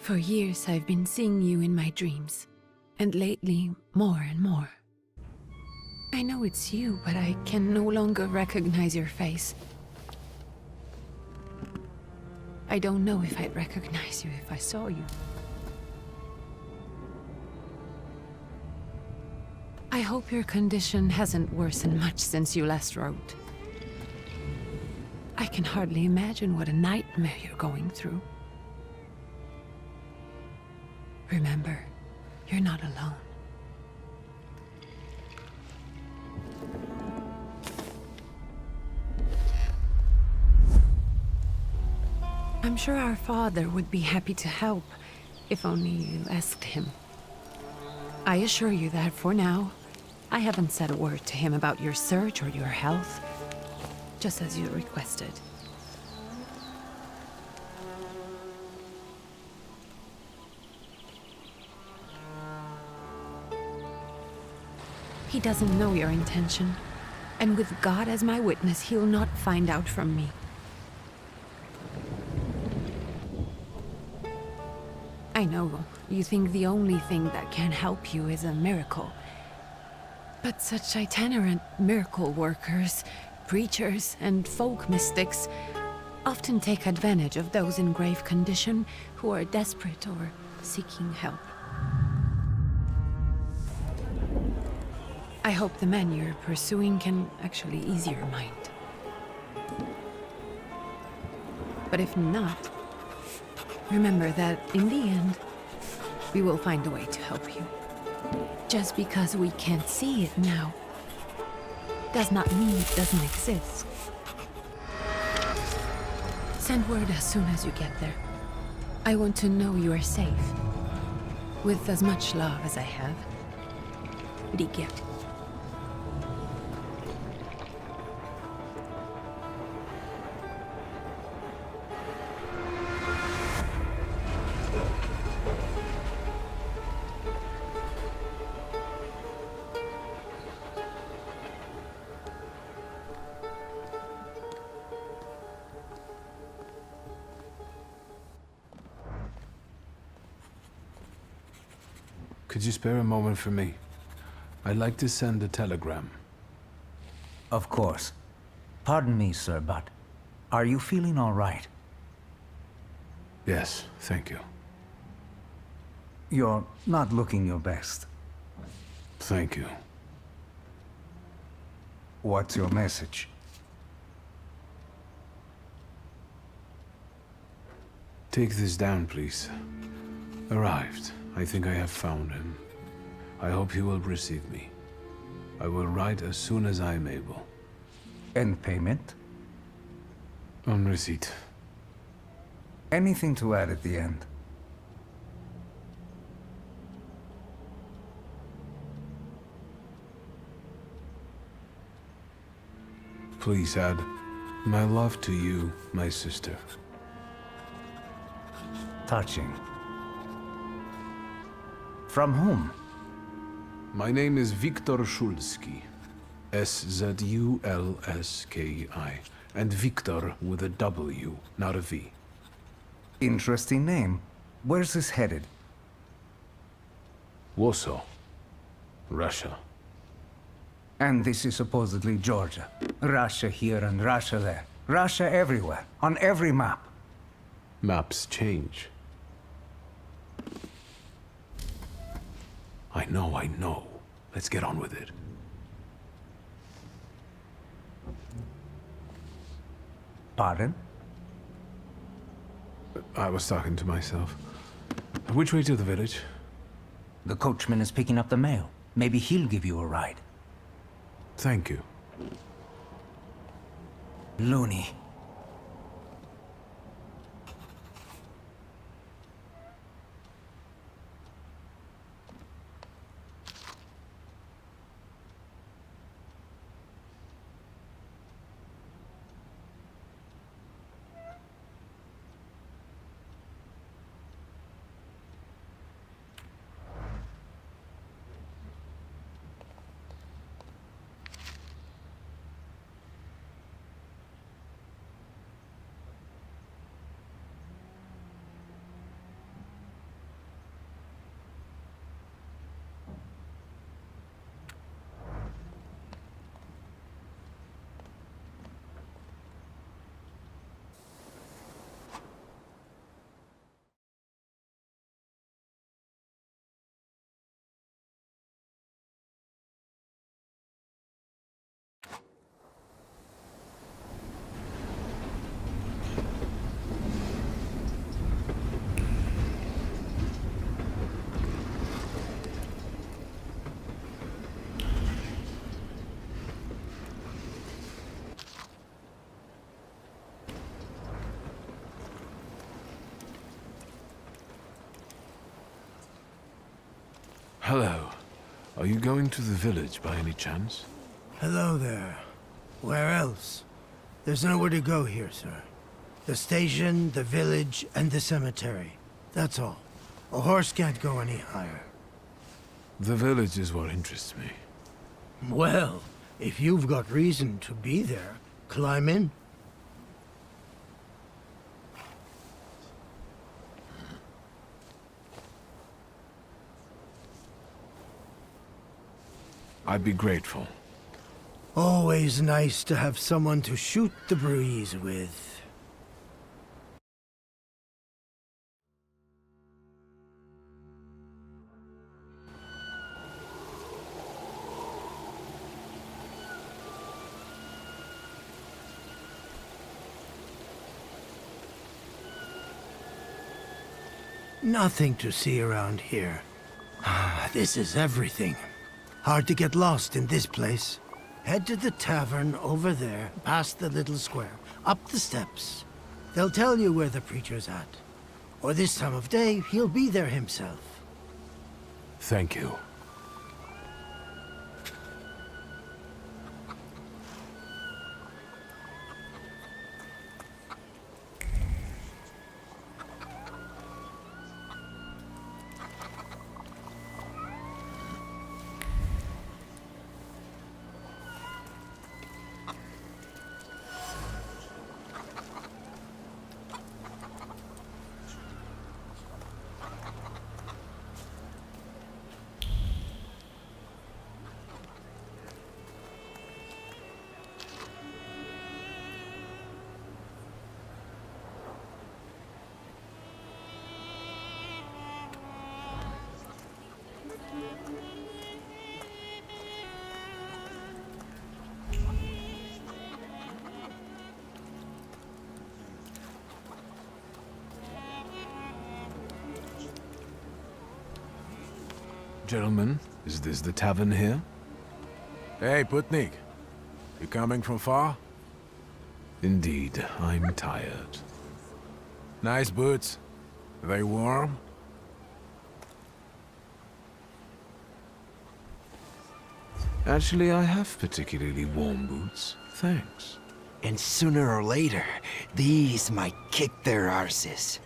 For years I've been seeing you in my dreams, and lately more and more. I know it's you, but I can no longer recognize your face. I don't know if I'd recognize you if I saw you. I hope your condition hasn't worsened much since you last wrote. I can hardly imagine what a nightmare you're going through. Remember, you're not alone. I'm sure our father would be happy to help, if only you asked him. I assure you that for now, I haven't said a word to him about your search or your health, just as you requested. He doesn't know your intention, and with God as my witness, he'll not find out from me. I know you think the only thing that can help you is a miracle. But such itinerant miracle workers, preachers, and folk mystics often take advantage of those in grave condition who are desperate or seeking help. I hope the man you're pursuing can actually ease your mind. But if not, remember that in the end, we will find a way to help you. Just because we can't see it now, does not mean it doesn't exist. Send word as soon as you get there. I want to know you are safe. With as much love as I have. Ligia. Could you spare a moment for me? I'd like to send a telegram. Of course. Pardon me, sir, but are you feeling all right? Yes, thank you. You're not looking your best. Thank you. What's your message? Take this down, please. Arrived. I think I have found him. I hope he will receive me. I will write as soon as I am able. And payment? On receipt. Anything to add at the end? Please add, my love to you, my sister. Touching. From whom? My name is Viktor Szulski. S-Z-U-L-S-K-I. And Viktor with a W, not a V. Interesting name. Where's this headed? Warsaw. Russia. And this is supposedly Georgia. Russia here and Russia there. Russia everywhere. On every map. Maps change. I know. Let's get on with it. Pardon? I was talking to myself. Which way to the village? The coachman is picking up the mail. Maybe he'll give you a ride. Thank you. Loony. Hello. Are you going to the village by any chance? Hello there. Where else? There's nowhere to go here, sir. The station, the village, and the cemetery. That's all. A horse can't go any higher. The village is what interests me. Well, if you've got reason to be there, climb in. I'd be grateful. Always nice to have someone to shoot the breeze with. Nothing to see around here. This is everything. Hard to get lost in this place. Head to the tavern over there, past the little square, up the steps. They'll tell you where the preacher's at. Or this time of day, he'll be there himself. Thank you. Gentlemen, is this the tavern here? Hey, Putnik. You coming from far? Indeed, I'm tired. Nice boots. Are they warm? Actually, I have particularly warm boots. Thanks. And sooner or later, these might kick their arses.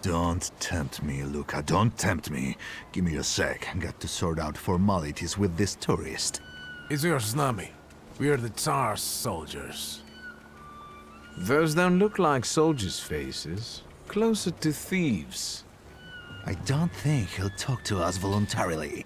Don't tempt me, Luca. Don't tempt me. Give me a sec. Got to sort out formalities with this tourist. It's your snummy. We're the Tsar's soldiers. Those don't look like soldiers' faces. Closer to thieves. I don't think he'll talk to us voluntarily.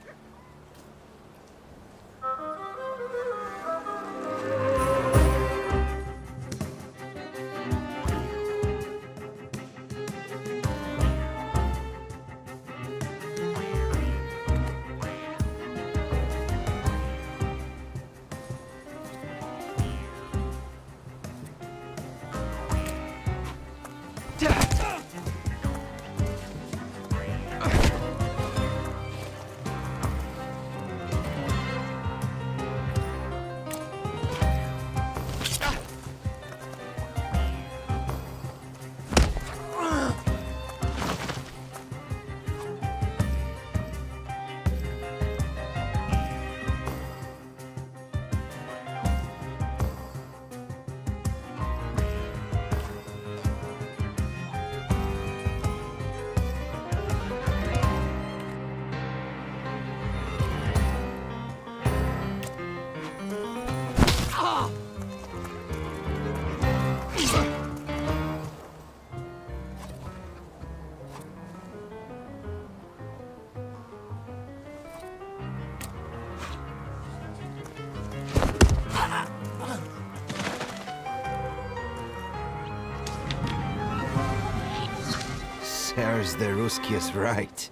Serves the Ruskies right.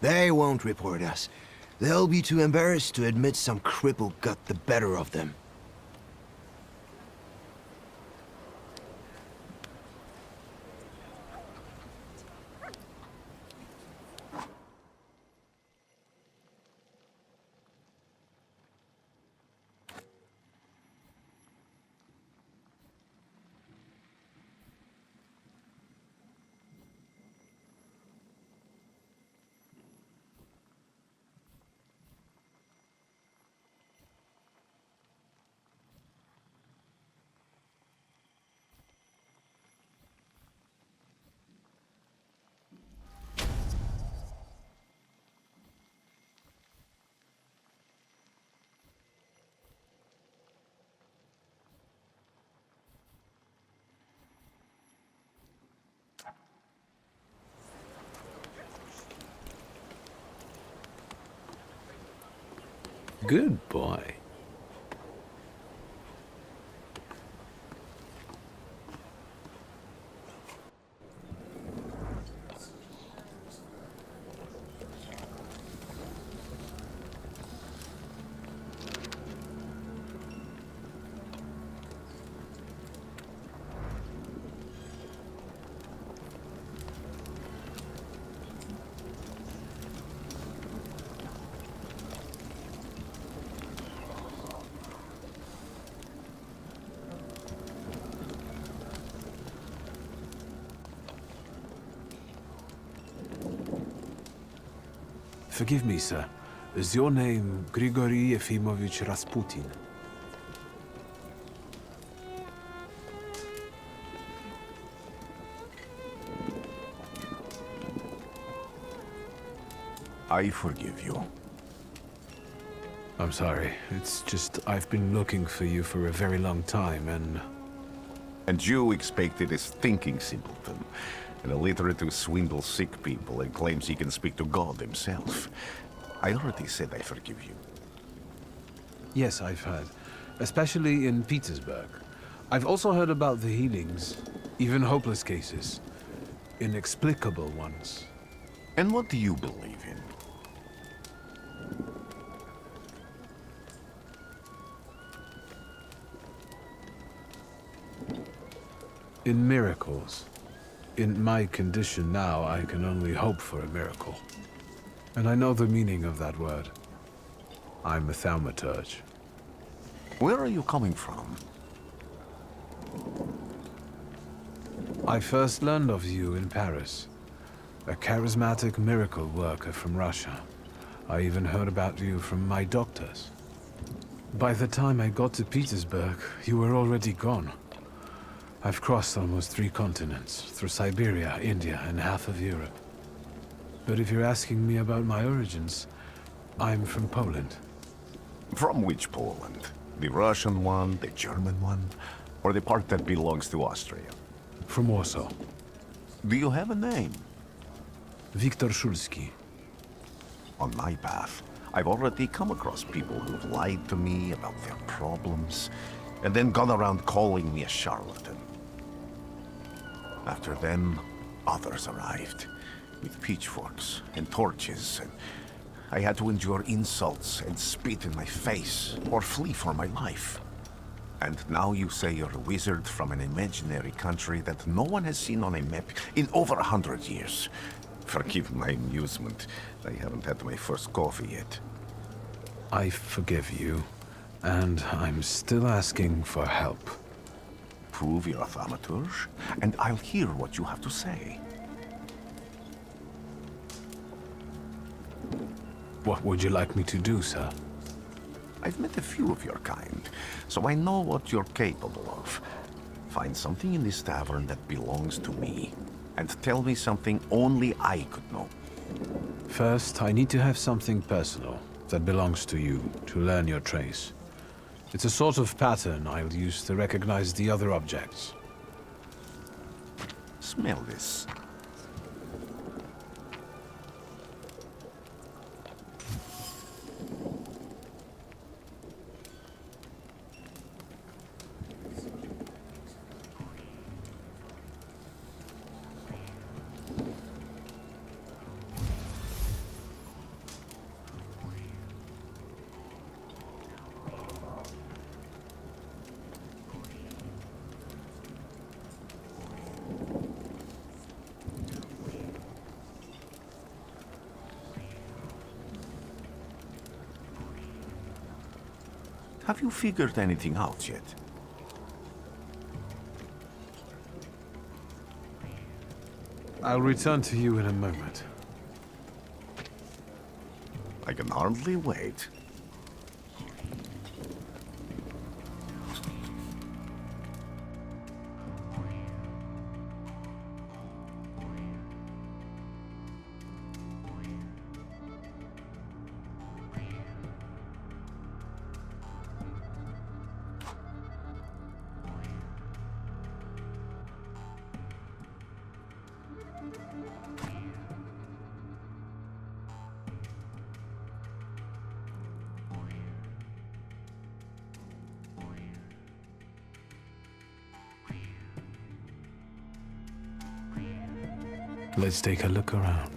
They won't report us. They'll be too embarrassed to admit some cripple got the better of them. Good boy. Forgive me, sir. Is your name Grigory Yefimovich Rasputin? I forgive you. I'm sorry. It's just I've been looking for you for a very long time, and... And you expected a thinking simpleton, an illiterate who swindles sick people and claims he can speak to God himself. I already said I forgive you. Yes, I've heard. Especially in Petersburg. I've also heard about the healings, even hopeless cases. Inexplicable ones. And what do you believe in? In miracles. In my condition now, I can only hope for a miracle. And I know the meaning of that word. I'm a thaumaturge. Where are you coming from? I first learned of you in Paris. A charismatic miracle worker from Russia. I even heard about you from my doctors. By the time I got to Petersburg, you were already gone. I've crossed almost 3 continents, through Siberia, India, and half of Europe. But if you're asking me about my origins, I'm from Poland. From which Poland? The Russian one, the German one, or the part that belongs to Austria? From Warsaw. Do you have a name? Viktor Szulski. On my path, I've already come across people who've lied to me about their problems, and then gone around calling me a charlatan. After them, others arrived, with pitchforks and torches, and I had to endure insults and spit in my face, or flee for my life. And now you say you're a wizard from an imaginary country that no one has seen on a map in over 100 years. Forgive my amusement. I haven't had my first coffee yet. I forgive you, and I'm still asking for help. Prove you're a thaumaturge, and I'll hear what you have to say. What would you like me to do, sir? I've met a few of your kind, so I know what you're capable of. Find something in this tavern that belongs to me, and tell me something only I could know. First, I need to have something personal that belongs to you to learn your trace. It's a sort of pattern I'll use to recognize the other objects. Smell this. Have you figured anything out yet? I'll return to you in a moment. I can hardly wait. Let's take a look around.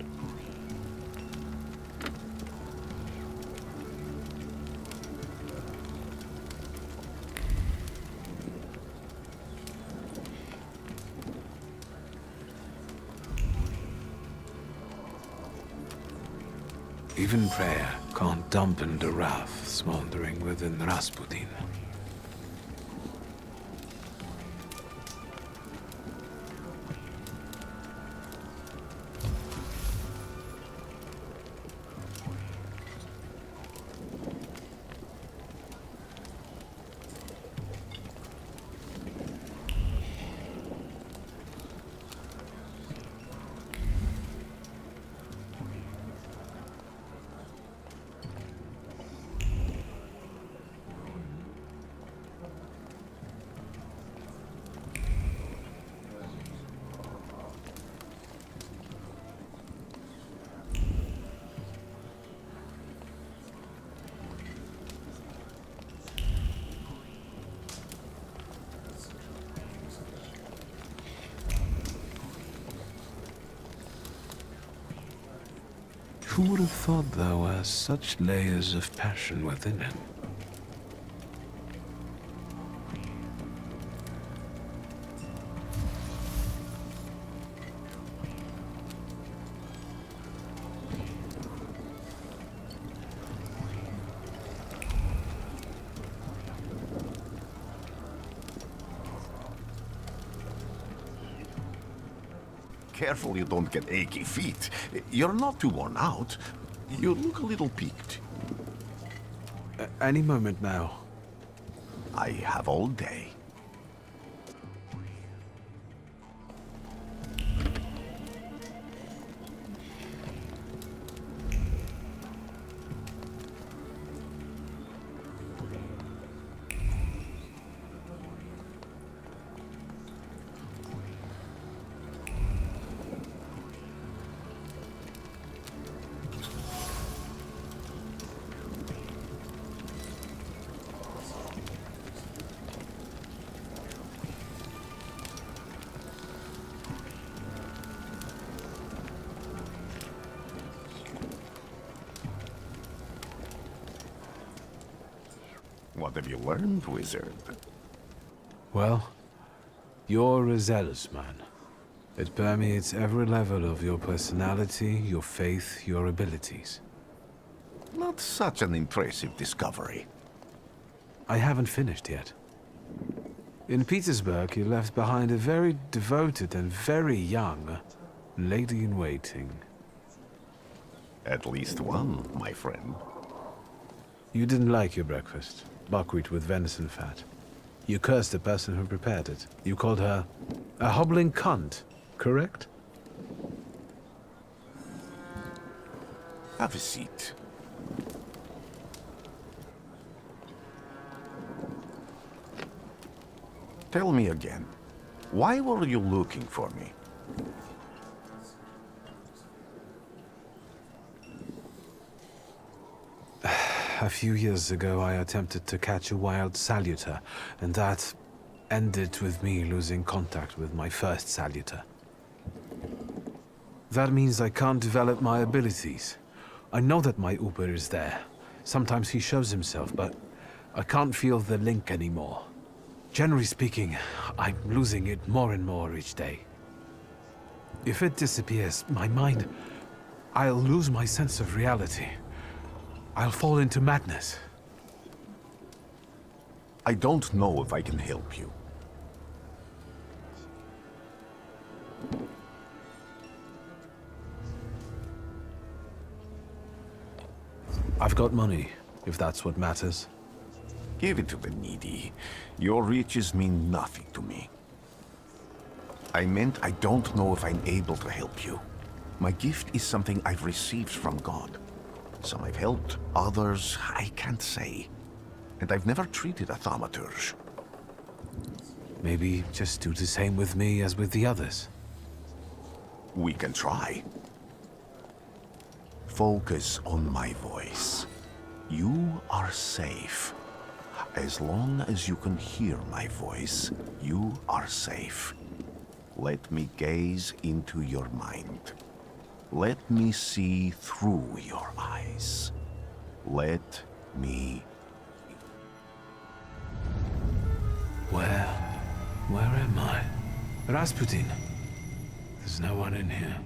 Even prayer can't dampen the wrath smoldering within Rasputin. Who would have thought there were such layers of passion within him? Careful you don't get achy feet. You're not too worn out. You look a little peaked. Any moment now. I have all day. What have you learned, wizard? Well, you're a zealous man. It permeates every level of your personality, your faith, your abilities. Not such an impressive discovery. I haven't finished yet. In Petersburg, you left behind a very devoted and very young lady-in-waiting. At least one, my friend. You didn't like your breakfast. Buckwheat with venison fat. You cursed the person who prepared it. You called her a hobbling cunt, correct? Have a seat. Tell me again, why were you looking for me? A few years ago, I attempted to catch a wild salutor, and that ended with me losing contact with my first salutor. That means I can't develop my abilities. I know that my Uber is there. Sometimes he shows himself, but I can't feel the link anymore. Generally speaking, I'm losing it more and more each day. If it disappears, my mind, I'll lose my sense of reality. I'll fall into madness. I don't know if I can help you. I've got money, if that's what matters. Give it to the needy. Your riches mean nothing to me. I meant I don't know if I'm able to help you. My gift is something I've received from God. Some I've helped, others I can't say. And I've never treated a thaumaturge. Maybe just do the same with me as with the others. We can try. Focus on my voice. You are safe. As long as you can hear my voice, you are safe. Let me gaze into your mind. Let me see through your eyes. Let me... Where am I? Rasputin. There's no one in here.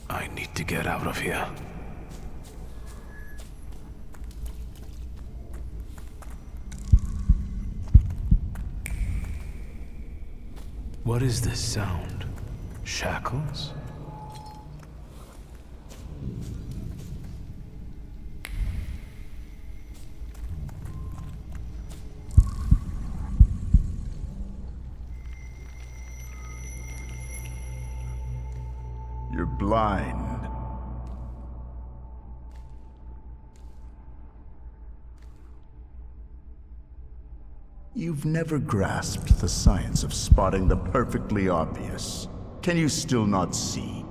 I need to get out of here. What is this sound? Shackles? You're blind. You've never grasped the science of spotting the perfectly obvious. Can you still not see?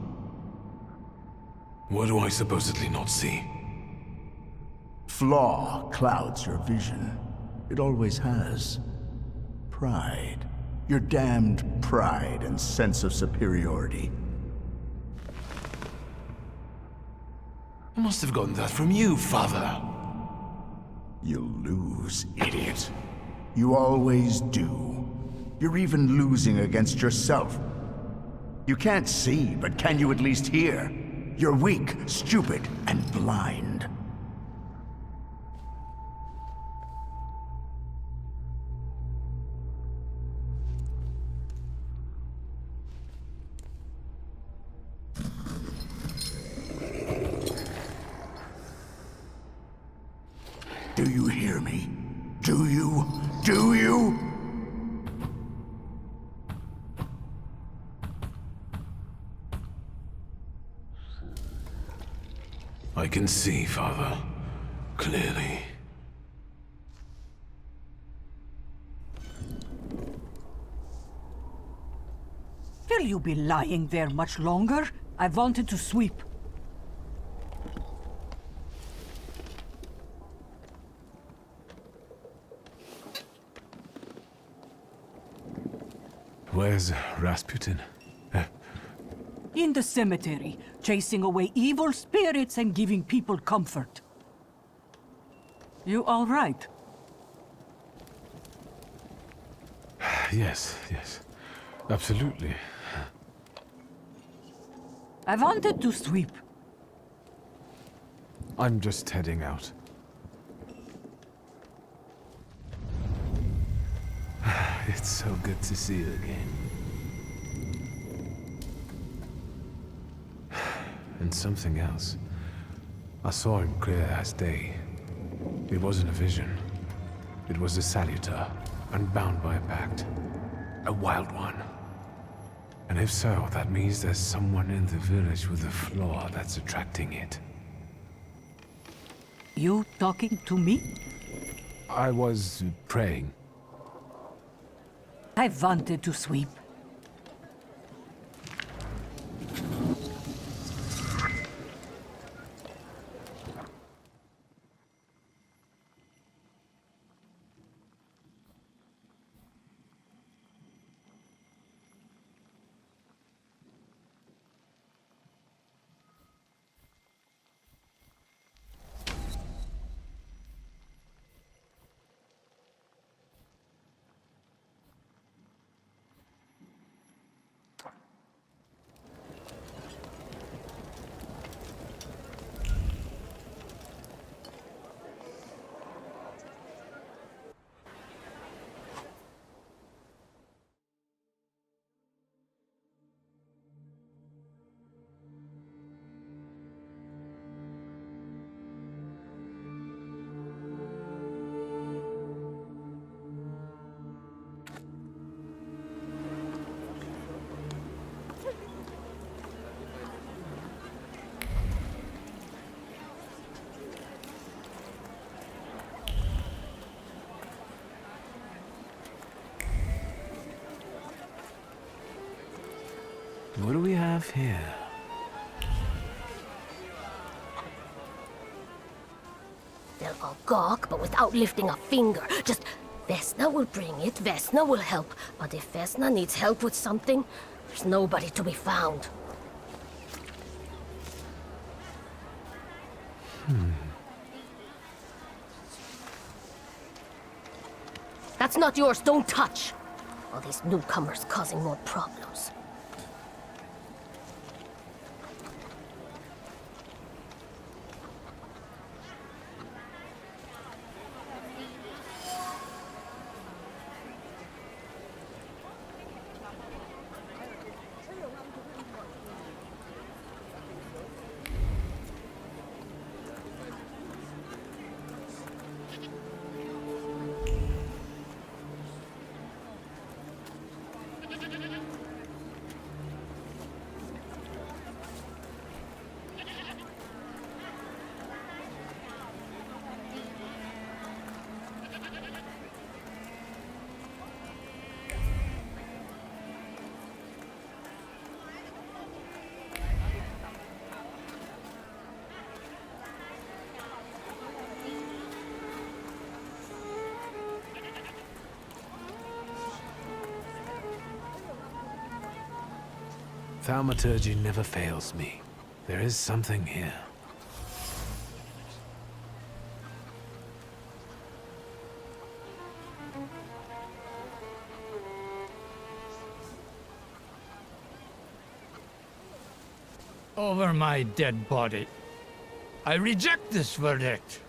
What do I supposedly not see? Flaw clouds your vision. It always has. Pride. Your damned pride and sense of superiority. I must have gotten that from you, Father. You'll lose, idiot. You always do. You're even losing against yourself. You can't see, but can you at least hear? You're weak, stupid, and blind. Do you hear me? Do you? Do you? I can see, Father. Clearly. Will you be lying there much longer? I wanted to sweep. Where's Rasputin? In the cemetery, chasing away evil spirits and giving people comfort. You all right? Yes, absolutely. I wanted to sweep. I'm just heading out. It's so good to see you again. And something else. I saw him clear as day. It wasn't a vision. It was a salutor, unbound by a pact. A wild one. And if so, that means there's someone in the village with a flaw that's attracting it. You talking to me? I was praying. I wanted to sweep. What do we have here? They'll all gawk, but without lifting a finger. Just, Vesna will bring it, Vesna will help. But if Vesna needs help with something, there's nobody to be found. That's not yours, don't touch! All these newcomers causing more problems. Thaumaturge never fails me. There is something here. Over my dead body. I reject this verdict.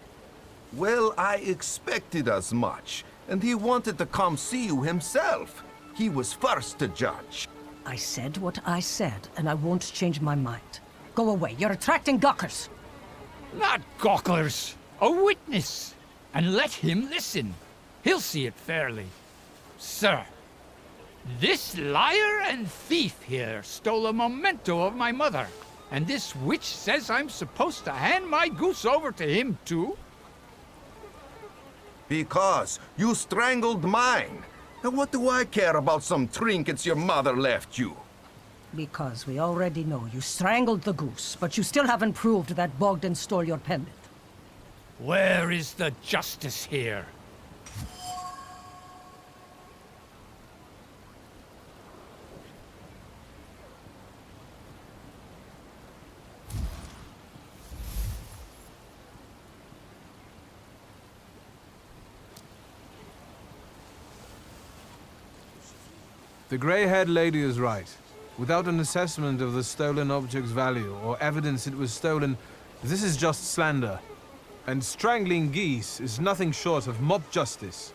Well, I expected as much, and he wanted to come see you himself. He was first to judge. I said what I said, and I won't change my mind. Go away, you're attracting gawkers! Not gawkers, a witness. And let him listen. He'll see it fairly. Sir, this liar and thief here stole a memento of my mother. And this witch says I'm supposed to hand my goose over to him too? Because you strangled mine. And what do I care about some trinkets your mother left you? Because we already know you strangled the goose, but you still haven't proved that Bogdan stole your pendant. Where is the justice here? The grey-haired lady is right. Without an assessment of the stolen object's value or evidence it was stolen, this is just slander. And strangling geese is nothing short of mob justice.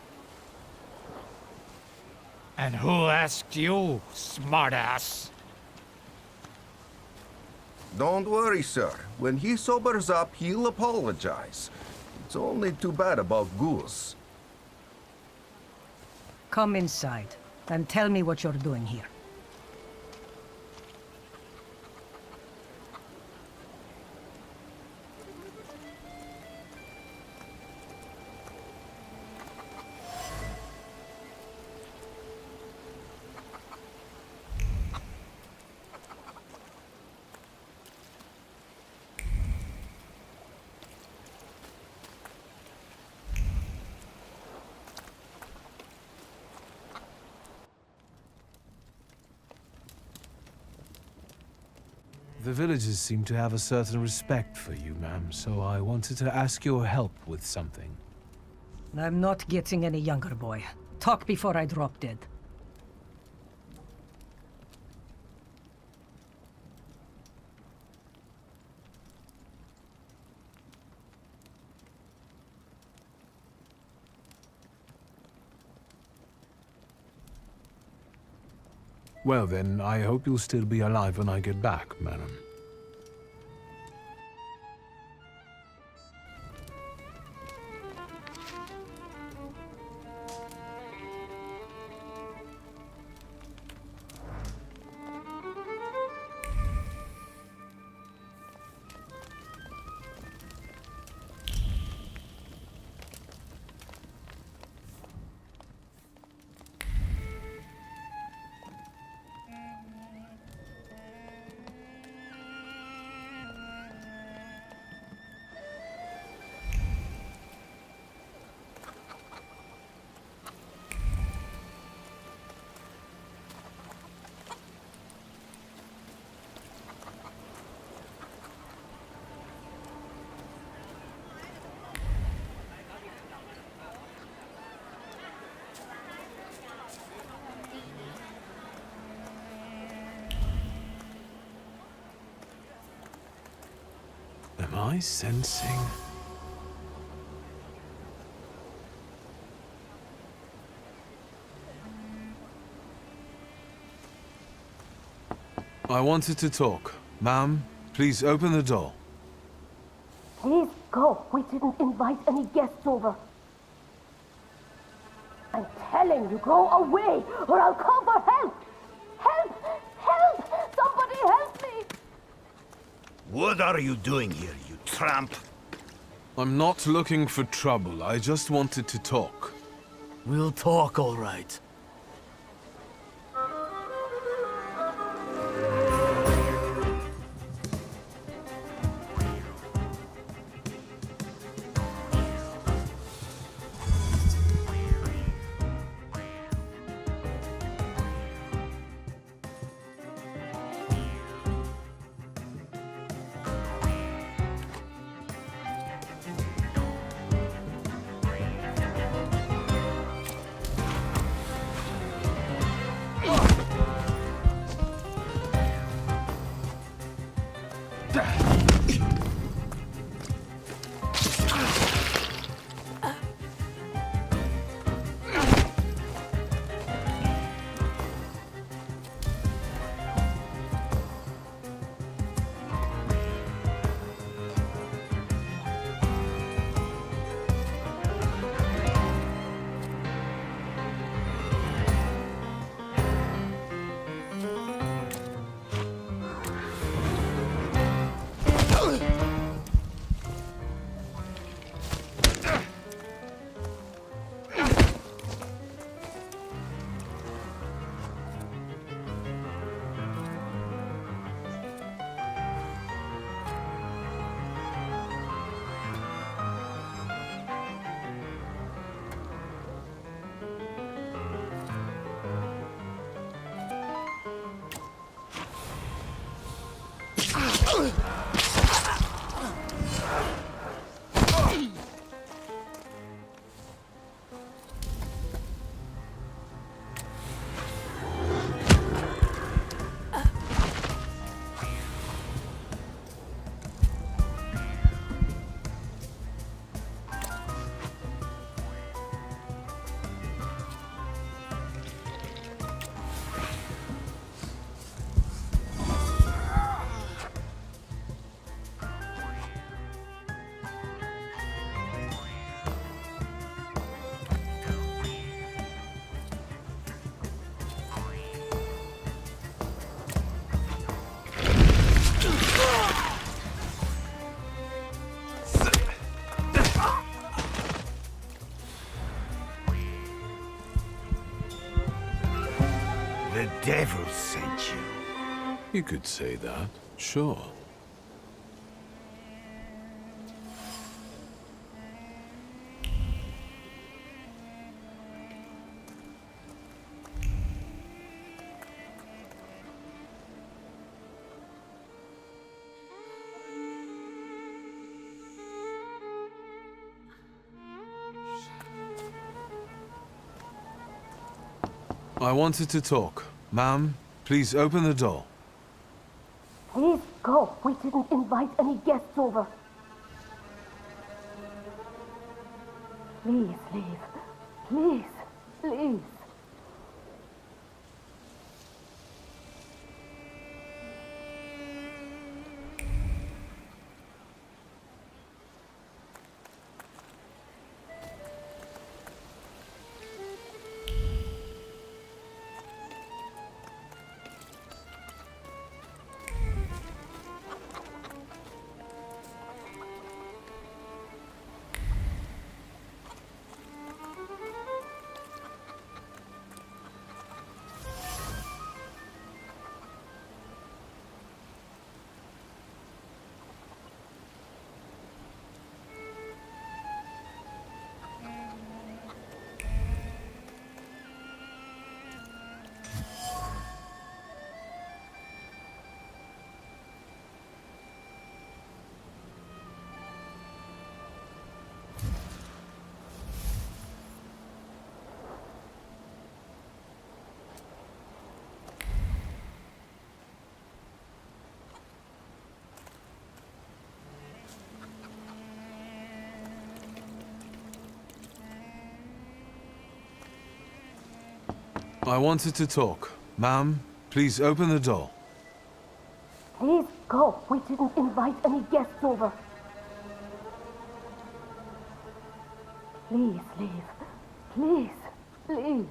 And who asked you, smartass? Don't worry, sir. When he sobers up, he'll apologize. It's only too bad about Goose. Come inside, and tell me what you're doing here. The villagers seem to have a certain respect for you, ma'am, so I wanted to ask your help with something. I'm not getting any younger, boy. Talk before I drop dead. Well then, I hope you'll still be alive when I get back, madam. I sensing? I wanted to talk. Ma'am, please open the door. Please go. We didn't invite any guests over. I'm telling you, go away, or I'll call for help! Help! Help! Somebody help me! What are you doing here, you tramp? I'm not looking for trouble. I just wanted to talk. We'll talk, all right. The devil sent you. You could say that, sure. I wanted to talk. Ma'am, please open the door. Please go. We didn't invite any guests over. Please leave. Please. Please. I wanted to talk. Ma'am, please open the door. Please go. We didn't invite any guests over. Please leave. Please, please.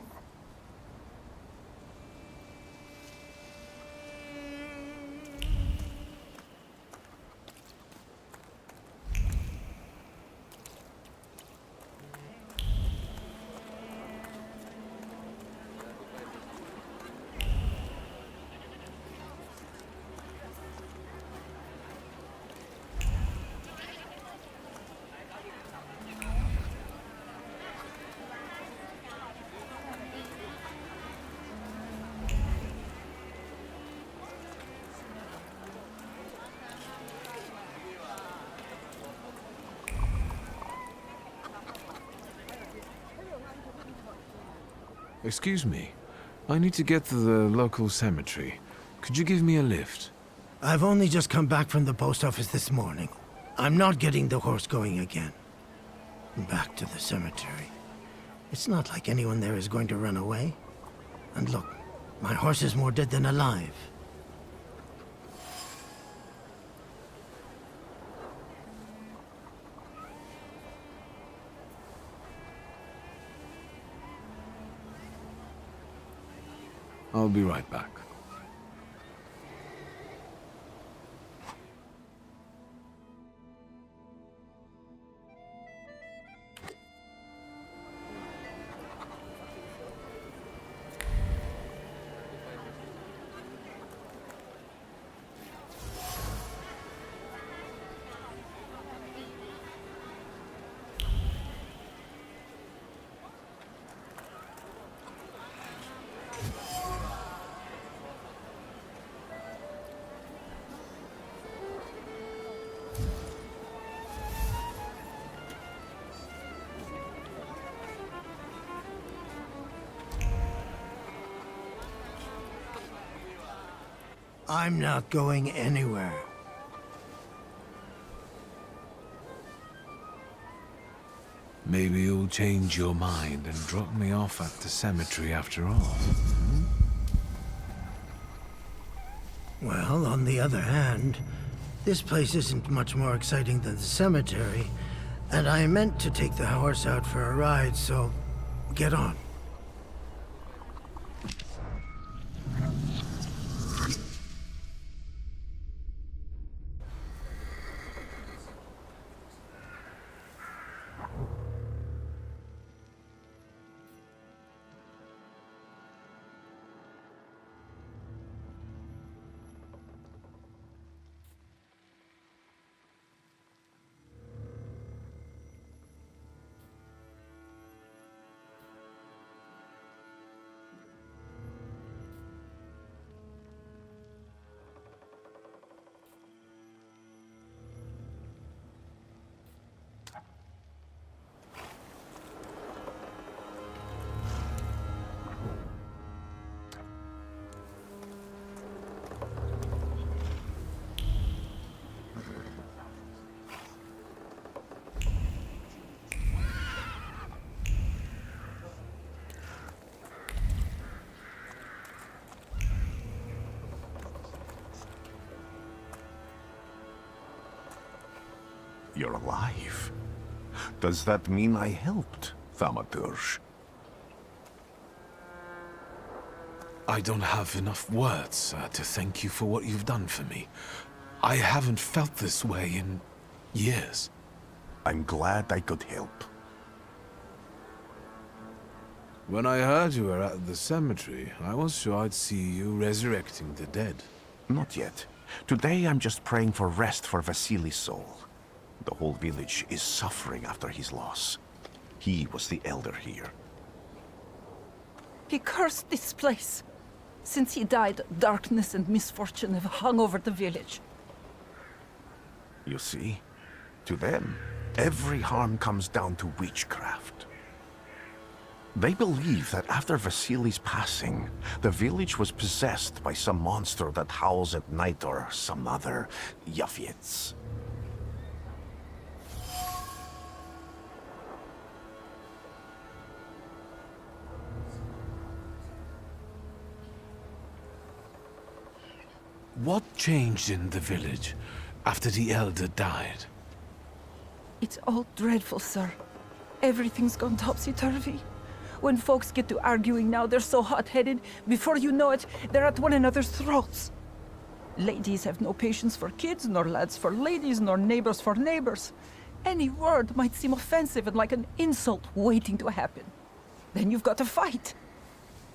Excuse me. I need to get to the local cemetery. Could you give me a lift? I've only just come back from the post office this morning. I'm not getting the horse going again. Back to the cemetery. It's not like anyone there is going to run away. And look, my horse is more dead than alive. I'll be right back. I'm not going anywhere. Maybe you'll change your mind and drop me off at the cemetery after all. Well, on the other hand, this place isn't much more exciting than the cemetery, and I meant to take the horse out for a ride, so get on. You're alive. Does that mean I helped, Thaumaturge? I don't have enough words to thank you for what you've done for me. I haven't felt this way in years. I'm glad I could help. When I heard you were at the cemetery, I was sure I'd see you resurrecting the dead. Not yet. Today I'm just praying for rest for Vasily's soul. The whole village is suffering after his loss. He was the elder here. He cursed this place. Since he died, darkness and misfortune have hung over the village. You see? To them, every harm comes down to witchcraft. They believe that after Vasily's passing, the village was possessed by some monster that howls at night or some other Yafiets. What changed in the village after the elder died? It's all dreadful, sir. Everything's gone topsy-turvy. When folks get to arguing now, they're so hot-headed, before you know it, they're at one another's throats. Ladies have no patience for kids, nor lads for ladies, nor neighbors for neighbors. Any word might seem offensive and like an insult waiting to happen. Then you've got to fight.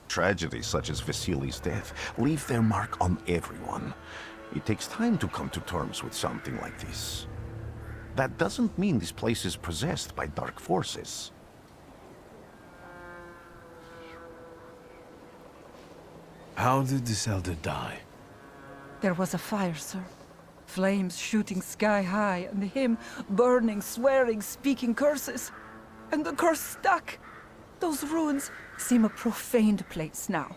Tragedies such as Vasily's death leave their mark on everyone. It takes time to come to terms with something like this. That doesn't mean this place is possessed by dark forces. How did this elder die? There was a fire, sir. Flames shooting sky high, and him burning, swearing, speaking curses. And the curse stuck. Those ruins seem a profaned place now.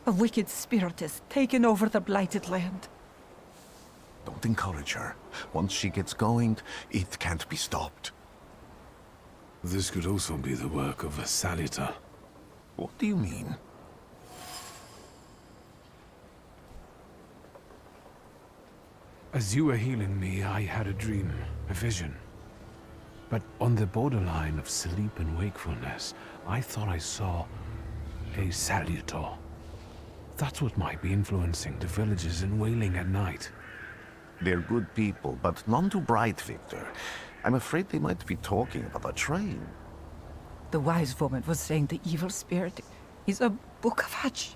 A wicked spirit has taken over the blighted land. Don't encourage her. Once she gets going, it can't be stopped. This could also be the work of a salutor. What do you mean? As you were healing me, I had a dream, a vision. But on the borderline of sleep and wakefulness, I thought I saw a salutor. That's what might be influencing the villagers in Wailing at night. They're good people, but none too bright, Victor. I'm afraid they might be talking about a train. The wise woman was saying the evil spirit is a book of hatch.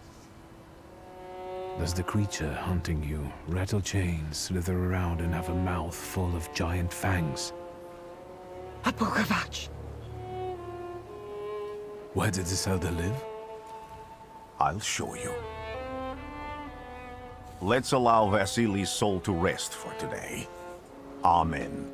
Does the creature hunting you rattle chains, slither around, and have a mouth full of giant fangs? A book of hatch. Where did this elder live? I'll show you. Let's allow Vasily's soul to rest for today. Amen.